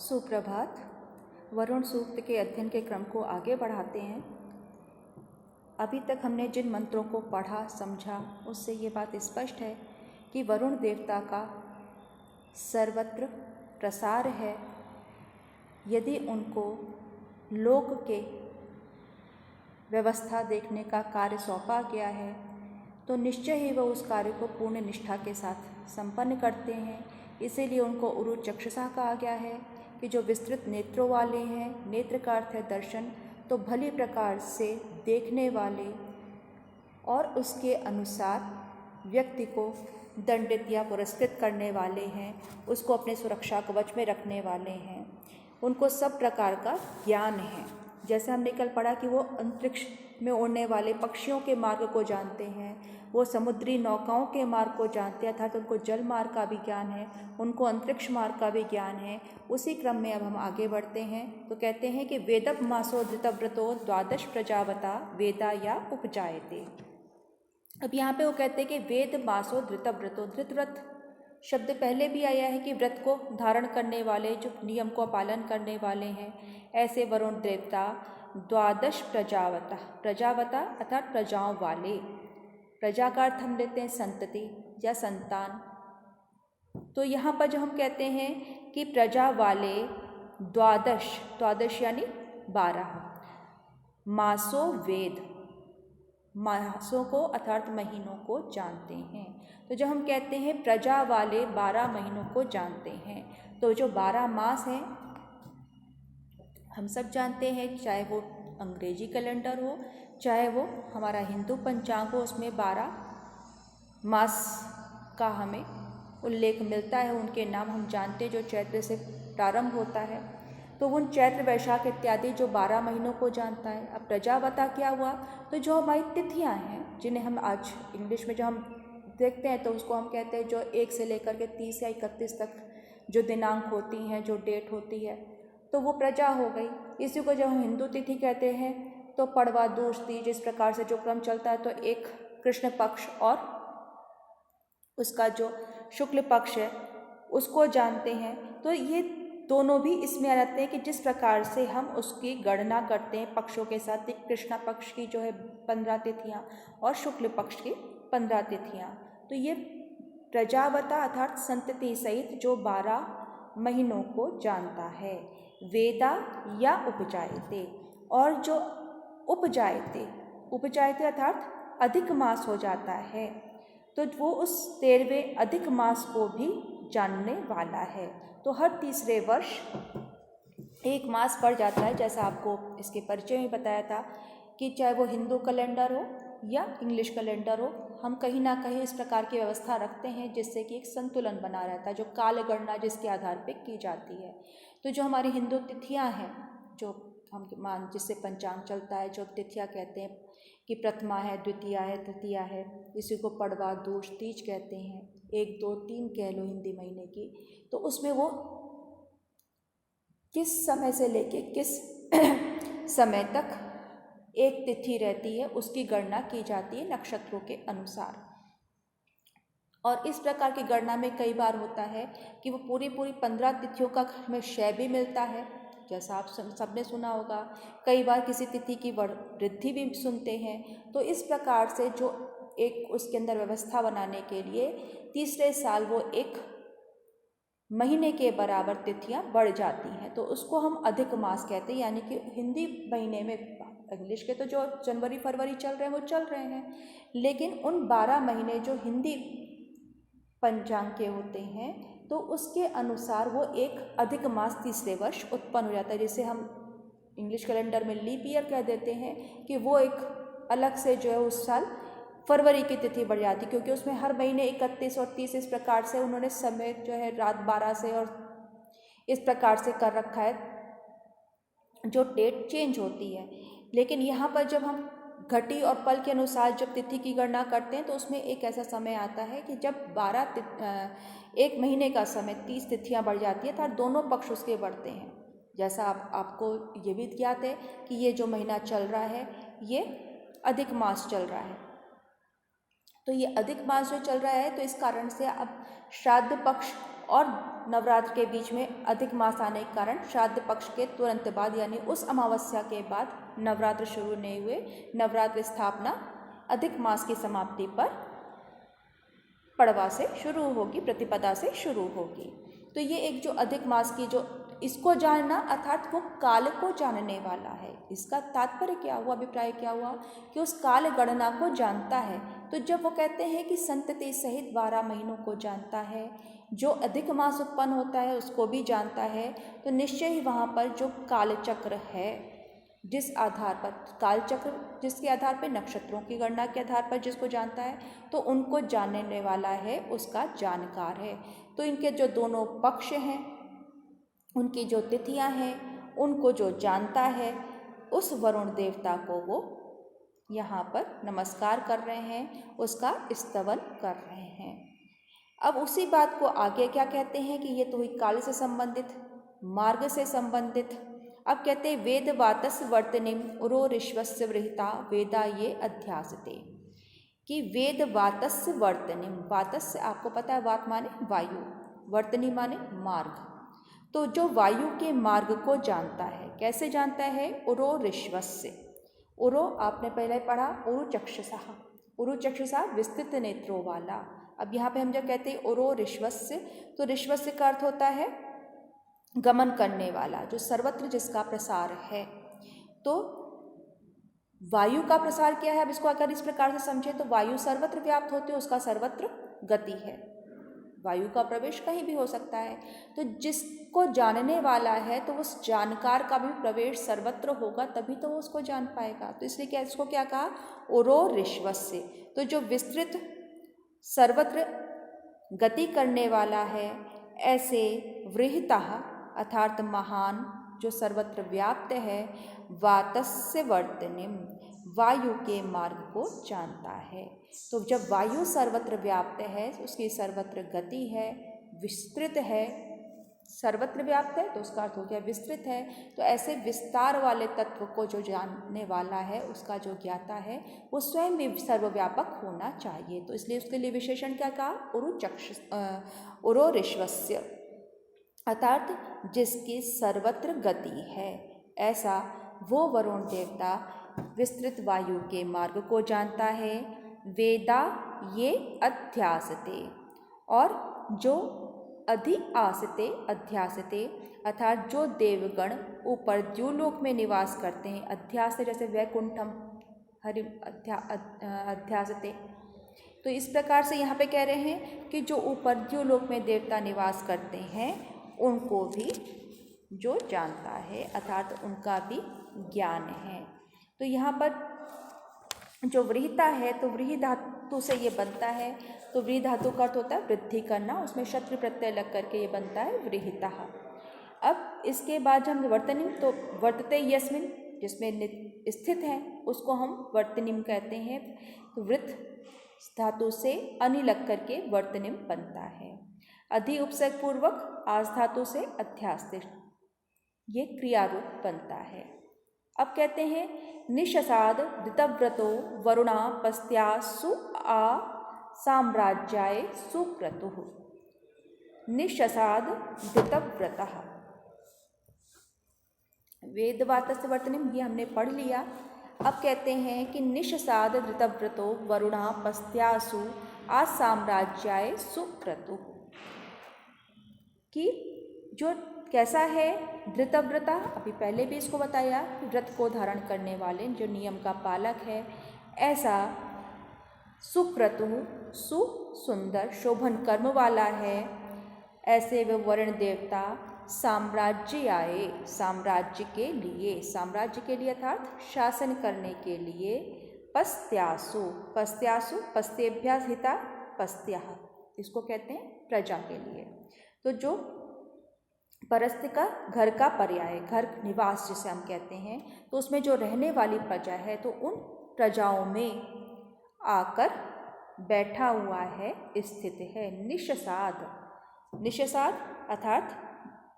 सुप्रभात। वरुण सूक्त के अध्ययन के क्रम को आगे बढ़ाते हैं। अभी तक हमने जिन मंत्रों को पढ़ा समझा उससे ये बात स्पष्ट है कि वरुण देवता का सर्वत्र प्रसार है। यदि उनको लोक के व्यवस्था देखने का कार्य सौंपा गया है तो निश्चय ही वह उस कार्य को पूर्ण निष्ठा के साथ संपन्न करते हैं। इसीलिए उनको उरु चक्षुषा कहा गया है कि जो विस्तृत नेत्रों वाले हैं। नेत्र का अर्थ है दर्शन, तो भली प्रकार से देखने वाले और उसके अनुसार व्यक्ति को दंडित या पुरस्कृत करने वाले हैं, उसको अपने सुरक्षा कवच में रखने वाले हैं। उनको सब प्रकार का ज्ञान है। जैसे हमने कल पढ़ा कि वो अंतरिक्ष में उड़ने वाले पक्षियों के मार्ग को जानते हैं, वो समुद्री नौकाओं के मार्ग को जानते हैं, अर्थात उनको जल मार्ग का भी ज्ञान है, उनको अंतरिक्ष मार्ग का भी ज्ञान है। उसी क्रम में अब हम आगे बढ़ते हैं तो कहते हैं कि वेदप मासो धृतव्रतो द्वादश प्रजावता वेदा या उपजायते। अब यहाँ पे वो कहते हैं कि वेद मासो धृतव्रतो, धृतव्रत शब्द पहले भी आया है कि व्रत को धारण करने वाले, जो नियम को पालन करने वाले हैं। ऐसे वरुण देवता द्वादश प्रजावता, प्रजावता अर्थात प्रजाओं वाले। प्रजा का अर्थ हम लेते हैं संतति या संतान। तो यहाँ पर जो हम कहते हैं कि प्रजा वाले द्वादश, द्वादश यानी 12 मासों वेद, मासों को अर्थात महीनों को जानते हैं। तो जब हम कहते हैं प्रजा वाले 12 महीनों को जानते हैं, तो जो 12 मास हैं हम सब जानते हैं, चाहे वो अंग्रेजी कैलेंडर हो चाहे वो हमारा हिंदू पंचांग हो, उसमें 12 मास का हमें उल्लेख मिलता है। उनके नाम हम जानते हैं, जो चैत्र से प्रारंभ होता है। तो उन चैत्र वैशाख इत्यादि जो 12 महीनों को जानता है। अब प्रजावता क्या हुआ, तो जो हमारी तिथियां हैं, जिन्हें हम आज इंग्लिश में जो हम देखते हैं तो उसको हम कहते हैं जो 1 से लेकर के 30 या 31 तक जो दिनांक होती हैं, जो डेट होती है, तो वो प्रजा हो गई। इसी को जब हम हिंदू तिथि कहते हैं तो पड़वा, दूज, तीज, इस प्रकार से जो क्रम चलता है। तो एक कृष्ण पक्ष और उसका जो शुक्ल पक्ष है उसको जानते हैं। तो ये दोनों भी इसमें आ जाते हैं कि जिस प्रकार से हम उसकी गणना करते हैं पक्षों के साथ, कृष्ण पक्ष की जो है 15 तिथियाँ और शुक्ल पक्ष की 15 तिथियाँ। तो ये प्रजावता अर्थात संतति सहित जो 12 महीनों को जानता है। वेदा या उपजायते, और जो उपजायते, उपजायते अर्थात अधिक मास हो जाता है, तो वो उस 13वें अधिक मास को भी जानने वाला है। तो हर तीसरे वर्ष एक मास बढ़ जाता है। जैसा आपको इसके परिचय में बताया था कि चाहे वो हिंदू कैलेंडर हो या इंग्लिश कैलेंडर हो, हम कहीं ना कहीं इस प्रकार की व्यवस्था रखते हैं जिससे कि एक संतुलन बना रहता है, जो काल गणना जिसके आधार पर की जाती है। तो जो हमारी हिंदू तिथियां हैं, जो हम जिससे पंचांग चलता है, जो तिथियां कहते हैं कि प्रथमा है, द्वितीया है, तृतीया है, इसी को पड़वा, दूज, तीज कहते हैं। 1, 2, 3 कह लो हिंदी महीने की। तो उसमें वो किस समय से लेके किस समय तक एक तिथि रहती है उसकी गणना की जाती है नक्षत्रों के अनुसार। और इस प्रकार की गणना में कई बार होता है कि वो पूरी 15 तिथियों का हमें क्षय भी मिलता है, जैसा आप सबने सुना होगा। कई बार किसी तिथि की वृद्धि भी सुनते हैं। तो इस प्रकार से जो एक उसके अंदर व्यवस्था बनाने के लिए तीसरे साल वो 1 महीने के बराबर तिथियां बढ़ जाती हैं, तो उसको हम अधिक मास कहते हैं। यानी कि हिंदी महीने में, इंग्लिश के तो जो जनवरी फरवरी चल रहे हैं वो चल रहे हैं, लेकिन उन 12 महीने जो हिंदी पंचांग के होते हैं तो उसके अनुसार वो एक अधिक मास तीसरे वर्ष उत्पन्न हो जाता है, जिसे हम इंग्लिश कैलेंडर में लीप ईयर कह देते हैं। कि वो एक अलग से जो है उस साल फरवरी की तिथि बढ़ जाती, क्योंकि उसमें हर महीने 31 और 30 इस प्रकार से उन्होंने समय जो है रात 12 से और इस प्रकार से कर रखा है, जो डेट चेंज होती है। लेकिन यहाँ पर जब हम घटी और पल के अनुसार जब तिथि की गणना करते हैं तो उसमें एक ऐसा समय आता है कि जब 1 महीने का समय 30 तिथियां बढ़ जाती है, तो दोनों पक्ष उसके बढ़ते हैं। जैसा आपको ये भी ज्ञात है कि ये जो महीना चल रहा है ये अधिक मास चल रहा है। तो ये अधिक मास जो चल रहा है तो इस कारण से अब श्राद्ध पक्ष और नवरात्र के बीच में अधिक मास आने के कारण श्राद्ध पक्ष के तुरंत बाद यानी उस अमावस्या के बाद नवरात्र शुरू नहीं हुए। नवरात्र स्थापना अधिक मास की समाप्ति पर पड़वा से शुरू होगी, प्रतिपदा से शुरू होगी। तो ये एक जो अधिक मास की जो इसको जानना अर्थात वो काल को जानने वाला है। इसका तात्पर्य क्या हुआ, अभिप्राय क्या हुआ कि उस काल गणना को जानता है। तो जब वो कहते हैं कि संतति सहित 12 महीनों को जानता है, जो अधिक मास उत्पन्न होता है उसको भी जानता है, तो निश्चय ही वहाँ पर जो कालचक्र है, जिस आधार पर कालचक्र जिसके आधार पर नक्षत्रों की गणना के आधार पर जिसको जानता है, तो उनको जानने वाला है, उसका जानकार है। तो इनके जो दोनों पक्ष हैं, उनकी जो तिथियां हैं, उनको जो जानता है, उस वरुण देवता को वो यहाँ पर नमस्कार कर रहे हैं, उसका स्तवन कर रहे हैं। अब उसी बात को आगे क्या कहते हैं कि ये तो हुई काल से संबंधित, मार्ग से संबंधित। अब कहते हैं वेद वातस वर्तनिम उरो ऋष्वस्य वृहिता वेदा ये अध्यासते, कि वेद वातस्य वर्तनिम, वातस्य आपको पता है वात माने वायु, वर्तनी माने मार्ग। तो जो वायु के मार्ग को जानता है, कैसे जानता है, उरो ऋष्वस्य। उरो आपने पहले पढ़ा उरु चक्षुषः, उरु चक्षुषः विस्तृत नेत्रों वाला। अब यहाँ पे हम जब कहते हैं उरो ऋष्वस्य, तो ऋष्वस्य का अर्थ होता है गमन करने वाला, जो सर्वत्र जिसका प्रसार है। तो वायु का प्रसार क्या है, अब इसको अगर इस प्रकार से समझे तो वायु सर्वत्र व्याप्त होती है, उसका सर्वत्र गति है। वायु का प्रवेश कहीं भी हो सकता है। तो जिसको जानने वाला है तो उस जानकार का भी प्रवेश सर्वत्र होगा, तभी तो वो उसको जान पाएगा। तो इसलिए क्या इसको क्या कहा, उरो ऋष्वस्य। तो जो विस्तृत सर्वत्र गति करने वाला है, ऐसे वृहितः अर्थात महान जो सर्वत्र व्याप्त है, वातस्य वर्तनिम वायु के मार्ग को जानता है। तो जब वायु सर्वत्र व्याप्त है, उसकी सर्वत्र गति है, विस्तृत है, सर्वत्र व्याप्त है तो उसका अर्थ हो गया विस्तृत है। तो ऐसे विस्तार वाले तत्व को जो जानने वाला है, उसका जो ज्ञाता है, वो स्वयं भी सर्वव्यापक होना चाहिए। तो इसलिए उसके लिए विशेषण क्या कहा, उरो ऋष्वस्य, अर्थात जिसकी सर्वत्र गति है, ऐसा वो वरुण देवता विस्तृत वायु के मार्ग को जानता है। वेदा ये अध्यासते, और जो अधिआसते अध्यासते, अर्थात जो देवगण ऊपर द्युलोक में निवास करते हैं, अध्यास जैसे वैकुंठम हरि अध्यासते। तो इस प्रकार से यहाँ पे कह रहे हैं कि जो ऊपर द्युलोक में देवता निवास करते हैं, उनको भी जो जानता है, अर्थात उनका भी ज्ञान है। तो यहाँ पर जो व्रीहिता है, तो व्रीहि धातु से ये बनता है। तो व्रीहि धातु का अर्थ होता है वृद्धि करना, उसमें शत्रु प्रत्यय लग करके ये बनता है व्रीहिता। अब इसके बाद हम वर्तनिम, तो वर्तते यस्मिन, जिसमें स्थित है, उसको हम वर्तनिम कहते हैं। तो वृत्त धातु से अनि लग करके वर्तनिम बनता है। अधि उपसर्ग पूर्वक आस धातु से अध्यास्ते, ये क्रिया रूप बनता है। अब कहते हैं निशसाद ऋतव्रतो वरुणा पस्त्यासु आ साम्राज्याय सुक्रतुः। निशसाद ऋतव्रतः, वेदवातस्य वर्तनिम, ये हमने पढ़ लिया। अब कहते हैं कि निशसाद ऋतव्रतो वरुणा पस्त्यासु आ साम्राज्याय सुक्रतुः, कि जो कैसा है धृतव्रता, अभी पहले भी इसको बताया, व्रत को धारण करने वाले, जो नियम का पालक है, ऐसा सुक्रतु सुंदर शोभन कर्म वाला है, ऐसे वे वरुण देवता साम्राज्य आए, साम्राज्य के लिए, साम्राज्य के लिए अर्थात शासन करने के लिए, पस्त्यासु, पस्त्यासु पस्तेभ्यास हिता पस्त्याः, इसको कहते हैं प्रजा के लिए। तो जो परस्थ का घर का पर्याय, घर निवास जिसे हम कहते हैं, तो उसमें जो रहने वाली प्रजा है, तो उन प्रजाओं में आकर बैठा हुआ है, स्थित है। निशसाद, निशसाद अर्थात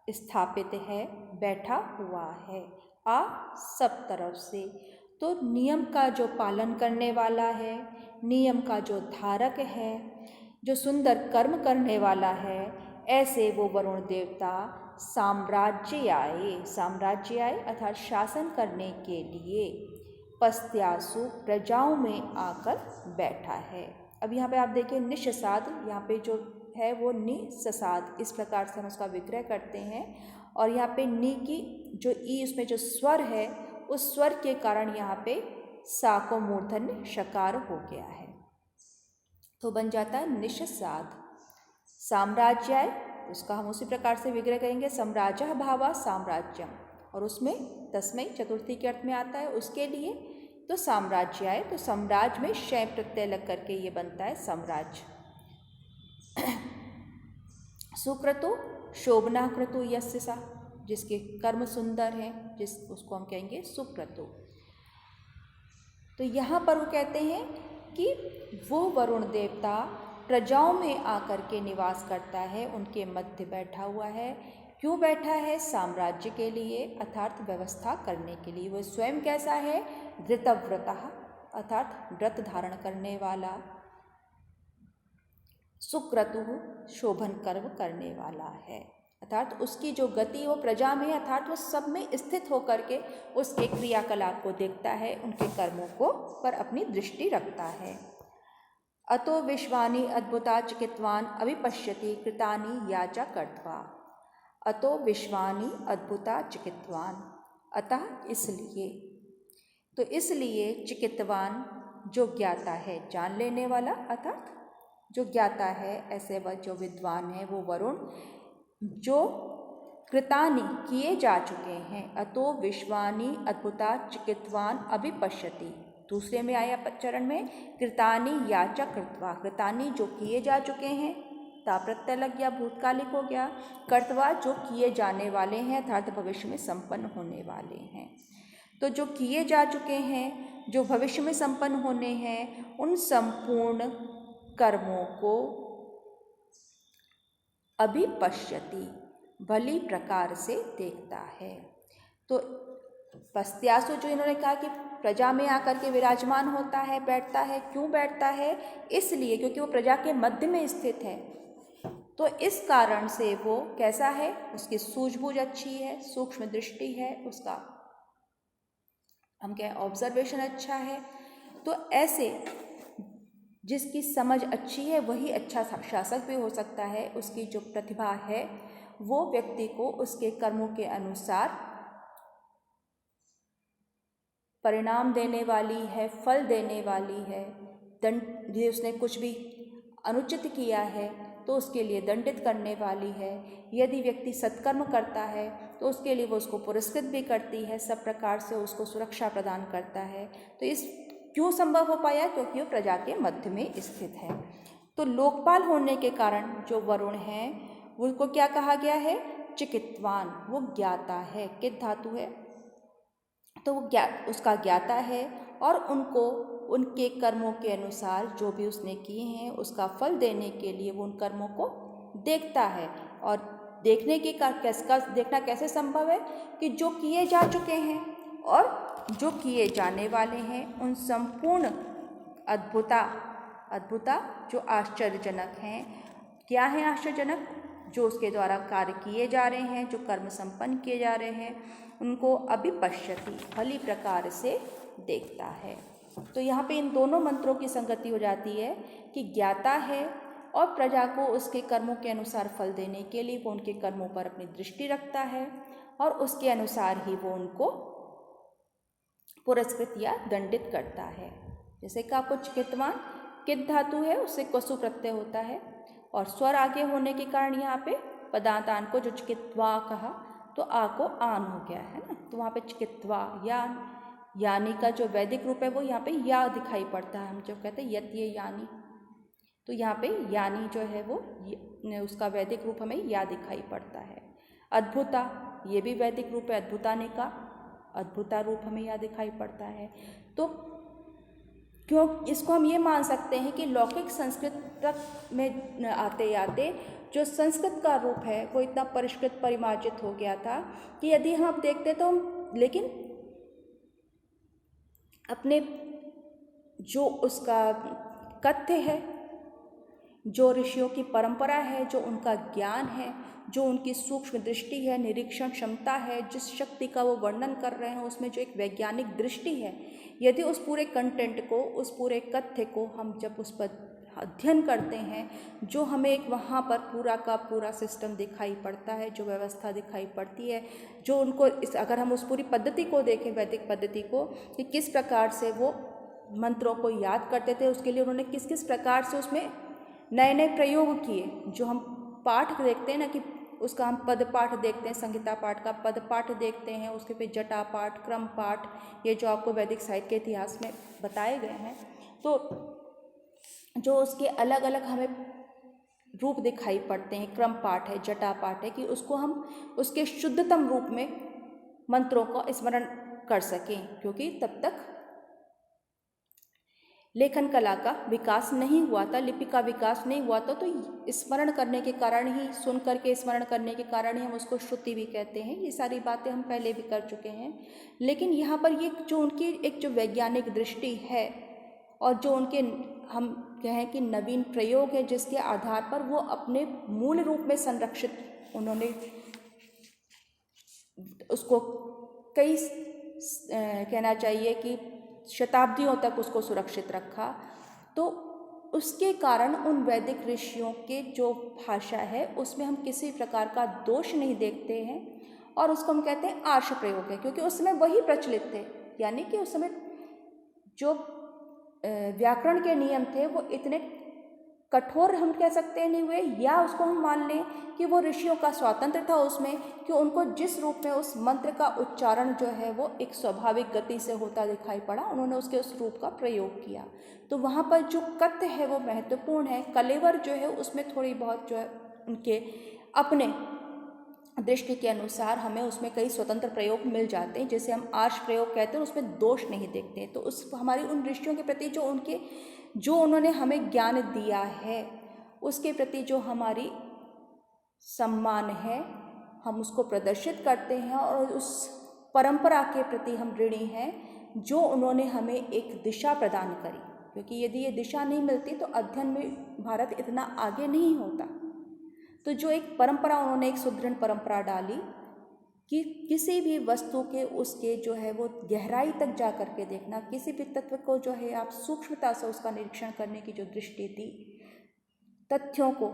स्थापित है, बैठा हुआ है। आ सब तरफ से, तो नियम का जो पालन करने वाला है, नियम का जो धारक है, जो सुंदर कर्म करने वाला है, ऐसे वो वरुण देवता साम्राज्य आए अर्थात शासन करने के लिए पस्त्यासु प्रजाओं में आकर बैठा है। अब यहाँ पे आप देखिए निशसाद, यहाँ पे जो है वो निससाद, इस प्रकार से हम उसका विग्रह करते हैं। और यहाँ पे नी की जो ई उसमें जो स्वर है, उस स्वर के कारण यहाँ पे सा को मूर्धन्य शकार हो गया है, तो बन जाता है निशसाद। साम्राज्याय, उसका हम उसी प्रकार से विग्रह करेंगे सम्राजः भावा साम्राज्यम, और उसमें तस्मै चतुर्थी के अर्थ में आता है उसके लिए, तो साम्राज्याय, तो साम्राज्य में शय प्रत्यय लग करके ये बनता है साम्राज्य। सुक्रतु शोभना क्रतु यस्य सा, जिसके कर्म सुंदर हैं, उसको हम कहेंगे सुक्रतु। तो यहाँ पर वो कहते हैं कि वो वरुण देवता प्रजाओं में आकर के निवास करता है, उनके मध्य बैठा हुआ है। क्यों बैठा है? साम्राज्य के लिए, अर्थात व्यवस्था करने के लिए। वो स्वयं कैसा है? धृतव्रतः, अर्थात व्रत धारण करने वाला। सुक्रतुः, शोभन कर्म करने वाला है, अर्थात उसकी जो गति वो प्रजा में, अर्थात वो सब में स्थित होकर के उसके क्रियाकलाप को देखता है, उनके कर्मों को पर अपनी दृष्टि रखता है। अतो विश्वानि अद्भुता चिकित्वान अभिपश्यति कृतानि याचा कर्त्वा। अतो विश्वानि अद्भुता चिकित्वान, अतः इसलिए, तो इसलिए चिकित्वान जो ज्ञाता है, जान लेने वाला, अर्थात जो ज्ञाता है, ऐसे वह जो विद्वान है वो वरुण, जो कृतानि किए जा चुके हैं। अतो विश्वानि अद्भुता चिकित्वान अभिपश्यति, दूसरे में आया चरण में कृतानि याचा कृत्वा, कृतानि जो किए जा चुके हैं, ता प्रत्यय लग गया, भूतकालिक हो गया। कर्तवा जो किए जाने वाले हैं, अर्थात भविष्य में संपन्न होने वाले हैं। तो जो किए जा चुके हैं, जो भविष्य में संपन्न होने हैं, उन संपूर्ण कर्मों को अभिपश्यति, भली प्रकार से देखता है। तो पस्त्यासु जो इन्होंने कहा कि प्रजा में आकर के विराजमान होता है, बैठता है। क्यों बैठता है? इसलिए क्योंकि वो प्रजा के मध्य में स्थित है, तो इस कारण से वो कैसा है? उसकी सूझबूझ अच्छी है, सूक्ष्म दृष्टि है, उसका हम कहें ऑब्जर्वेशन अच्छा है। तो ऐसे जिसकी समझ अच्छी है वही अच्छा शासक भी हो सकता है। उसकी जो प्रतिभा है वो व्यक्ति को उसके कर्मों के अनुसार परिणाम देने वाली है, फल देने वाली है। दंड, यदि उसने कुछ भी अनुचित किया है तो उसके लिए दंडित करने वाली है। यदि व्यक्ति सत्कर्म करता है तो उसके लिए वो उसको पुरस्कृत भी करती है, सब प्रकार से उसको सुरक्षा प्रदान करता है। तो इस क्यों संभव हो पाया? क्योंकि वो प्रजा के मध्य में स्थित है। तो लोकपाल होने के कारण जो वरुण है उनको क्या कहा गया है? चिकित्वान, वो ज्ञाता है। कित धातु है, तो वो उसका ज्ञाता है और उनको उनके कर्मों के अनुसार जो भी उसने किए हैं उसका फल देने के लिए वो उन कर्मों को देखता है। और देखने की देखना कैसे संभव है? कि जो किए जा चुके हैं और जो किए जाने वाले हैं उन संपूर्ण अद्भुता जो आश्चर्यजनक हैं। क्या है आश्चर्यजनक? जो उसके द्वारा कार्य किए जा रहे हैं, जो कर्म संपन्न किए जा रहे हैं, उनको अभिपश्यति, भली प्रकार से देखता है। तो यहाँ पे इन दोनों मंत्रों की संगति हो जाती है कि ज्ञाता है और प्रजा को उसके कर्मों के अनुसार फल देने के लिए वो उनके कर्मों पर अपनी दृष्टि रखता है और उसके अनुसार ही वो उनको पुरस्कृत या दंडित करता है। जैसे कि आपको चिकित्वान, कित धातु है, उससे कसु प्रत्यय होता है और स्वर आगे होने के कारण यहाँ पे पदांतान को जो चिकित्वा कहा तो आ को आन हो गया है ना, तो वहाँ पे चिकित्वा यान, यानी का जो वैदिक रूप है वो यहाँ पे या दिखाई पड़ता है। हम जो कहते हैं यत ये यानी, तो यहाँ पे यानी जो है वो उसका वैदिक रूप हमें या दिखाई पड़ता है। अद्भुता, ये भी वैदिक रूप है, अद्भुताने का अद्भुता रूप हमें या दिखाई पड़ता है। तो क्यों इसको हम ये मान सकते हैं कि लौकिक संस्कृत में आते आते जो संस्कृत का रूप है वो इतना परिष्कृत परिमार्जित हो गया था कि यदि हम देखते तो लेकिन अपने जो उसका कथ्य है जो ऋषियों की परंपरा है, जो उनका ज्ञान है, जो उनकी सूक्ष्म दृष्टि है, निरीक्षण क्षमता है, जिस शक्ति का वो वर्णन कर रहे हैं उसमें जो एक वैज्ञानिक दृष्टि है, यदि उस पूरे कंटेंट को, उस पूरे कथ्य को हम जब उस पर अध्ययन करते हैं, जो हमें एक वहाँ पर पूरा का पूरा सिस्टम दिखाई पड़ता है, जो व्यवस्था दिखाई पड़ती है, जो उनको अगर हम उस पूरी पद्धति को देखें, वैदिक पद्धति को, कि किस प्रकार से वो मंत्रों को याद करते थे, उसके लिए उन्होंने किस किस प्रकार से उसमें नए नए प्रयोग किए। जो हम पाठ देखते हैं ना, कि उसका हम पद पाठ देखते हैं, संहिता पाठ का पद पाठ देखते हैं, उसके फिर जटा पाठ, क्रम पाठ, ये जो आपको वैदिक साहित्य के इतिहास में बताए गए हैं, तो जो उसके अलग अलग हमें रूप दिखाई पड़ते हैं, क्रम पाठ है, जटा पाठ है, कि उसको हम उसके शुद्धतम रूप में मंत्रों का स्मरण कर सकें, क्योंकि तब तक लेखन कला का विकास नहीं हुआ था, लिपि का विकास नहीं हुआ था। तो स्मरण करने के कारण ही, सुन करके स्मरण करने के कारण ही हम उसको श्रुति भी कहते हैं। ये सारी बातें हम पहले भी कर चुके हैं। लेकिन यहाँ पर ये जो उनकी एक जो वैज्ञानिक दृष्टि है और जो उनके हम कहें कि नवीन प्रयोग है, जिसके आधार पर वो अपने मूल रूप में संरक्षित, उन्होंने उसको कई कहना चाहिए कि शताब्दियों तक उसको सुरक्षित रखा। तो उसके कारण उन वैदिक ऋषियों के जो भाषा है उसमें हम किसी प्रकार का दोष नहीं देखते हैं, और उसको हम कहते हैं आर्ष प्रयोग है, क्योंकि उस समय वही प्रचलित थे। यानी कि उस समय जो व्याकरण के नियम थे वो इतने कठोर हम कह सकते हैं नहीं हुए, या उसको हम मान लें कि वो ऋषियों का स्वातंत्र था उसमें, कि उनको जिस रूप में उस मंत्र का उच्चारण जो है वो एक स्वाभाविक गति से होता दिखाई पड़ा, उन्होंने उसके उस रूप का प्रयोग किया। तो वहाँ पर जो कथ्य है वो महत्वपूर्ण है। कलेवर जो है उसमें थोड़ी बहुत जो है उनके अपने दृष्टि के अनुसार हमें उसमें कई स्वतंत्र प्रयोग मिल जाते हैं, जैसे हम आर्ष प्रयोग कहते हैं, उसमें दोष नहीं देखते हैं। तो उस हमारी उन ऋषियों के प्रति जो उन्होंने हमें ज्ञान दिया है उसके प्रति जो हमारी सम्मान है, हम उसको प्रदर्शित करते हैं, और उस परंपरा के प्रति हम ऋणी हैं जो उन्होंने हमें एक दिशा प्रदान करी। क्योंकि यदि ये दिशा नहीं मिलती तो अध्ययन में भारत इतना आगे नहीं होता। तो जो एक परंपरा उन्होंने एक सुदृढ़ परंपरा डाली कि किसी भी वस्तु के उसके जो है वो गहराई तक जा कर के देखना, किसी भी तत्व को जो है आप सूक्ष्मता से उसका निरीक्षण करने की जो दृष्टि थी, तथ्यों को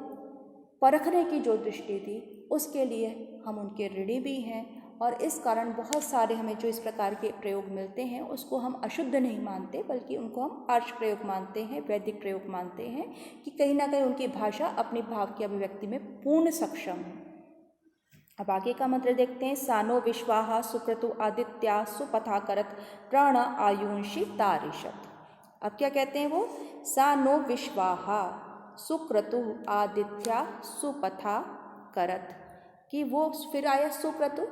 परखने की जो दृष्टि थी, उसके लिए हम उनके ऋणी भी हैं। और इस कारण बहुत सारे हमें जो इस प्रकार के प्रयोग मिलते हैं उसको हम अशुद्ध नहीं मानते, बल्कि उनको हम आर्ष प्रयोग मानते हैं, वैदिक प्रयोग मानते हैं, कि कहीं ना कहीं उनकी भाषा अपने भाव की अभिव्यक्ति में पूर्ण सक्षम है। अब आगे का मंत्र देखते हैं। सानो विश्वाहा सुक्रतु आदित्या सुपथा करत प्राण आयुंषि तारिषत। अब क्या कहते हैं वो? सानो विश्वाहा सुक्रतु आदित्या सुपथा करत, कि वो फिर आया सुक्रतु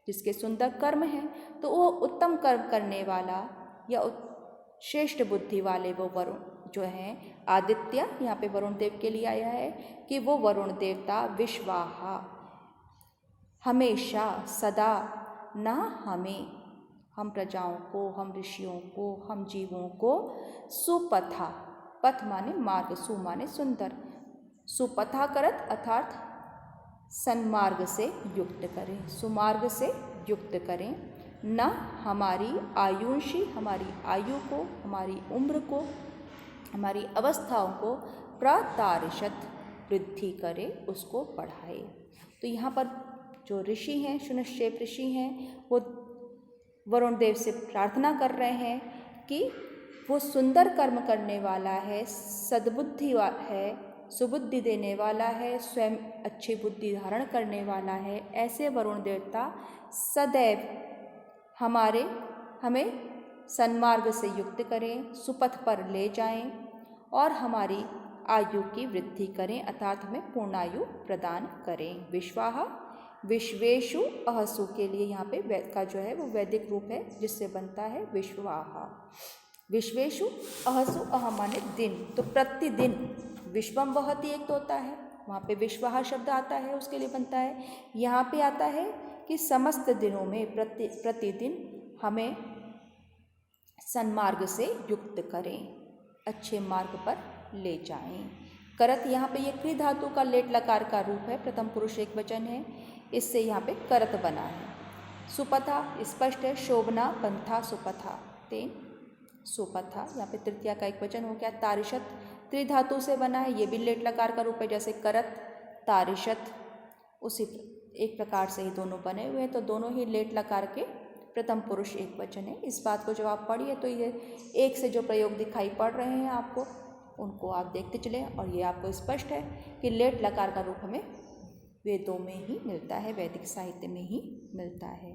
जिसके सुंदर कर्म हैं, तो वो उत्तम कर्म करने वाला या श्रेष्ठ बुद्धि वाले वो वरुण जो हैं, आदित्य यहाँ पे वरुण देव के लिए आया है, कि वो वरुण देवता विश्वाहा हमेशा सदा न हमें, हम प्रजाओं को, हम ऋषियों को, हम जीवों को सुपथा, पथ माने मार्ग, सु माने सुंदर, सुपथा करत अर्थात सन्मार्ग से युक्त करें, सुमार्ग से युक्त करें, न हमारी आयुषी, हमारी आयु को, हमारी उम्र को, हमारी अवस्थाओं को प्रतारिषत वृद्धि करे, उसको बढ़ाए। तो यहाँ पर जो ऋषि हैं, शुनश्चेप ऋषि हैं, वो वरुण देव से प्रार्थना कर रहे हैं कि वो सुंदर कर्म करने वाला है, सद्बुद्धि है, सुबुद्धि देने वाला है, स्वयं अच्छी बुद्धि धारण करने वाला है। ऐसे वरुण देवता सदैव हमें सन्मार्ग से युक्त करें, सुपथ पर ले जाएं और हमारी आयु की वृद्धि करें, अर्थात हमें पूर्णायु प्रदान करें। विश्वाहा विश्वेशु अहसु के लिए यहाँ पे वेद का जो है वो वैदिक रूप है, जिससे बनता है विश्वाहा। विश्वेशु अहसु, अह माने दिन, तो प्रतिदिन, विश्वम वहति एक तो होता है, वहाँ पे विश्वाहा शब्द आता है, उसके लिए बनता है। यहाँ पे आता है कि समस्त दिनों में प्रतिदिन हमें सन्मार्ग से युक्त करें, अच्छे मार्ग पर ले जाएं। करत यहाँ पे ये क्री धातु का लेट लकार का रूप है, प्रथम पुरुष एक वचन है, इससे यहाँ पे करत बना है। सुपथा स्पष्ट है, शोभना पंथा सुपथा तेन सुपथा, यहाँ पे तृतीया का एक वचन हो गया। तारिशत त्रिधातु से बना है, ये भी लेट लकार का रूप है, जैसे करत तारिशत, उसी एक प्रकार से ही दोनों बने हुए हैं। तो दोनों ही लेट लकार के प्रथम पुरुष एक वचन है। इस बात को जब आप पढ़िए तो ये एक से जो प्रयोग दिखाई पड़ रहे हैं आपको, उनको आप देखते चलें और ये आपको स्पष्ट है कि लेट लकार का रूप हमें वेदों में ही मिलता है, वैदिक साहित्य में ही मिलता है।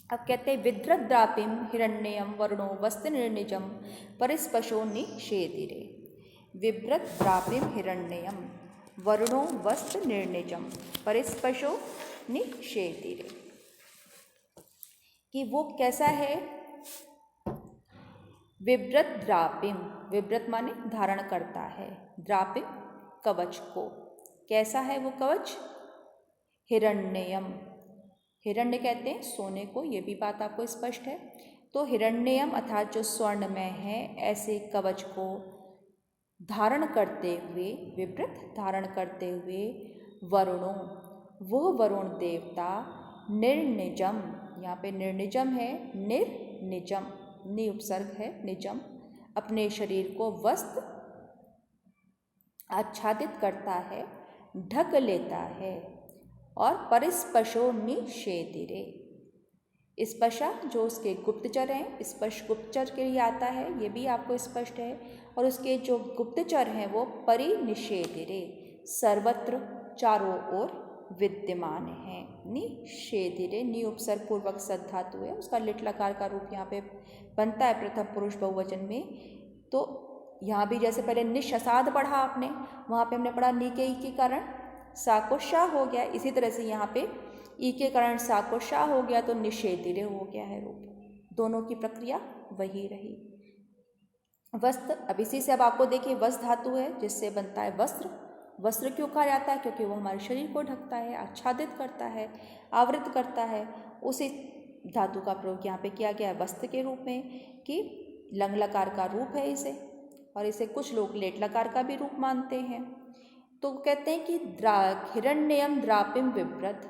अब कहते हैं विद्रद्रापिम हिरण्यम वर्णो वस्त्र निर्निजम परिस्पशो निषेधिरे। विभ्रद्रापिम हिरण्यम वर्णो वस्त्र निर्निजम परिस्पशो निषेधिरे, कि वो कैसा है। विव्रत द्रापिम, विव्रत माने धारण करता है, द्रापिम कवच को, कैसा है वो कवच। हिरण्यम, हिरण्य कहते हैं सोने को, ये भी बात आपको स्पष्ट है। तो हिरण्यम अर्थात जो स्वर्णमय है, ऐसे कवच को धारण करते हुए, विव्रत धारण करते हुए, वरुणों वह वरुण देवता, निर्निजम, यहाँ पे निर्निजम है, निर्निजम नि उपसर्ग है, निजम, अपने शरीर को वस्त्र आच्छादित करता है, ढक लेता है। और परिस्पशो निषेधिरे, स्पशा जो उसके गुप्तचर हैं, स्पर्श गुप्तचर के लिए आता है, ये भी आपको स्पष्ट है। और उसके जो गुप्तचर हैं वो परिनिषेधिरे, सर्वत्र चारों ओर विद्यमान है। निषेधिरे नि उपसर्ग पूर्वक सद धातु है, उसका लिट लकार का रूप यहाँ पे बनता है प्रथम पुरुष बहुवचन में। तो यहाँ भी जैसे पहले निशसाद पढ़ा आपने, वहाँ पे हमने पढ़ा नी के ई के कारण सा को शा हो गया, इसी तरह से यहाँ पे ई के कारण सा को शा हो गया, तो निषेधिरे हो गया है रूप। दोनों की प्रक्रिया वही रही। वस्त्र, अब इसी से अब आपको देखिए वस्त्र धातु है जिससे बनता है वस्त्र। वस्त्र क्यों कहा जाता है? क्योंकि वो हमारे शरीर को ढकता है, आच्छादित करता है, आवृत करता है। उसी धातु का प्रयोग यहाँ पे किया गया है वस्त्र के रूप में, कि लंग लकार का रूप है इसे, और इसे कुछ लोग लेट लकार का भी रूप मानते हैं। तो कहते हैं कि हिरण्यम द्रापिम विव्रत,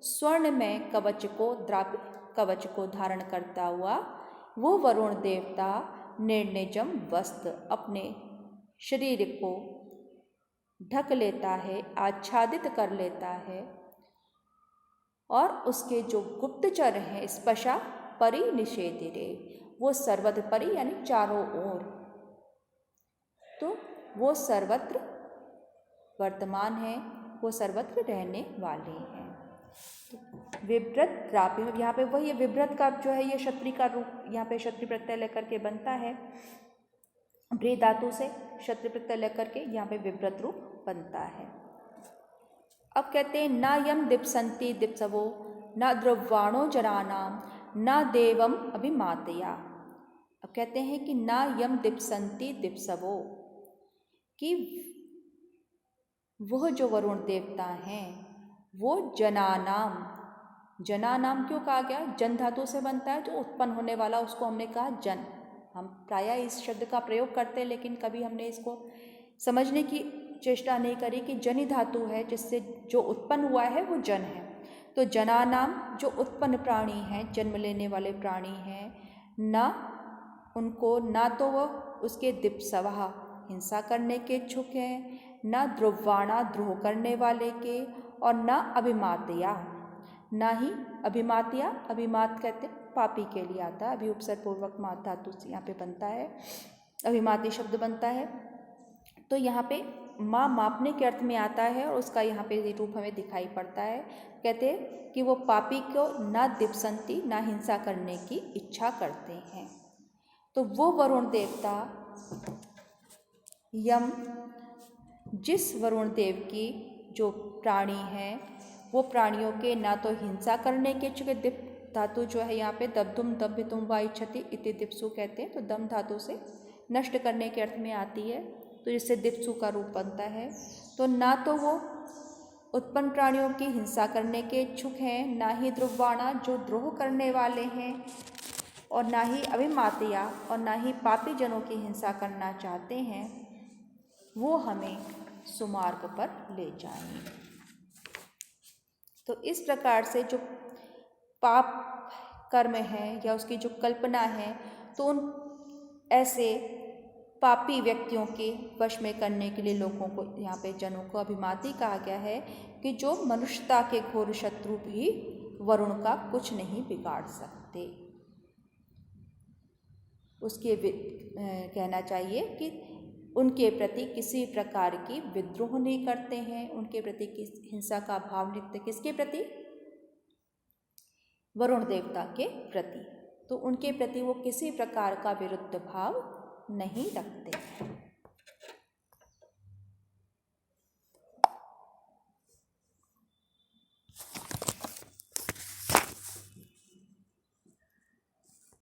स्वर्ण में कवच को, द्रापि कवच को धारण करता हुआ वो वरुण देवता निर्निजम वस्त्र, अपने शरीर को ढक लेता है, आच्छादित कर लेता है। और उसके जो गुप्तचर हैं स्पशा परिनिषेधिरे, वो सर्वत्र परि यानी चारों ओर, तो वो सर्वत्र वर्तमान है, वो सर्वत्र रहने वाले हैं। तो विभ्रत द्रापिम, यहाँ पे वही विभ्रत का जो है ये क्षत्रि का रूप, यहाँ पे क्षत्रि प्रत्यय लेकर के बनता है, ब्री धातु से क्षत्रि प्रत्यय लेकर के यहाँ पे विभ्रत रूप बनता है। अब कहते हैं न यम दीप्सन्ति दीप्सवो न द्रव्याणो जरानाम न देवम अभिमातया। अब कहते हैं कि न यम दीप्सन्ति दीप्सवो, कि वह जो वरुण देवता हैं वो जनानाम, जनानाम क्यों कहा गया? जन धातु से बनता है, जो उत्पन्न होने वाला, उसको हमने कहा जन। हम प्रायः इस शब्द का प्रयोग करते हैं, लेकिन कभी हमने इसको समझने की चेष्टा नहीं करी कि जनि धातु है, जिससे जो उत्पन्न हुआ है वो जन है। तो जनानाम जो उत्पन्न प्राणी हैं, जन्म लेने वाले प्राणी हैं, न उनको, ना तो वह उसके दिप्सवहा हिंसा करने के इच्छुक हैं, न द्रुवाणा द्रोह करने वाले के, और न अभिमातया, ना ही अभिमातिया। अभिमात कहते हैं पापी के लिए आता है, अभी उपसर्ग पूर्वक मात धातु से यहाँ पे बनता है, अभिमाती शब्द बनता है। तो यहाँ पे माँ मापने के अर्थ में आता है, और उसका यहाँ पे रूप हमें दिखाई पड़ता है। कहते हैं कि वो पापी को ना दिप्सन्ति, ना हिंसा करने की इच्छा करते हैं। तो वो वरुण देवता यम, जिस वरुण देव की जो प्राणी हैं वो प्राणियों के ना तो हिंसा करने के इच्छुक, दिप धातु जो है यहाँ पे दब्धुम दब्भितुम वा इच्छति इति दिप्सु कहते हैं, तो दम धातु से नष्ट करने के अर्थ में आती है, तो जिससे दिप्सु का रूप बनता है। तो ना तो वो उत्पन्न प्राणियों की हिंसा करने के इच्छुक हैं, ना ही द्रुवाणा जो द्रोह करने वाले हैं, और ना ही अभिमातिया, और ना ही पापी जनों की हिंसा करना चाहते हैं। वो हमें सुमार्ग पर ले जाएं। तो इस प्रकार से जो पाप कर्म है या उसकी जो कल्पना है, तो उन ऐसे पापी व्यक्तियों के वश में करने के लिए लोगों को, यहाँ पे जनों को अभिमाती कहा गया है कि जो मनुष्यता के घोर शत्रु भी वरुण का कुछ नहीं बिगाड़ सकते। उसके कहना चाहिए कि उनके प्रति किसी प्रकार की विद्रोह नहीं करते हैं, उनके प्रति हिंसा का भाव नहीं रखते। किसके प्रति? वरुण देवता के प्रति। तो उनके प्रति वो किसी प्रकार का विरुद्ध भाव नहीं रखते हैं।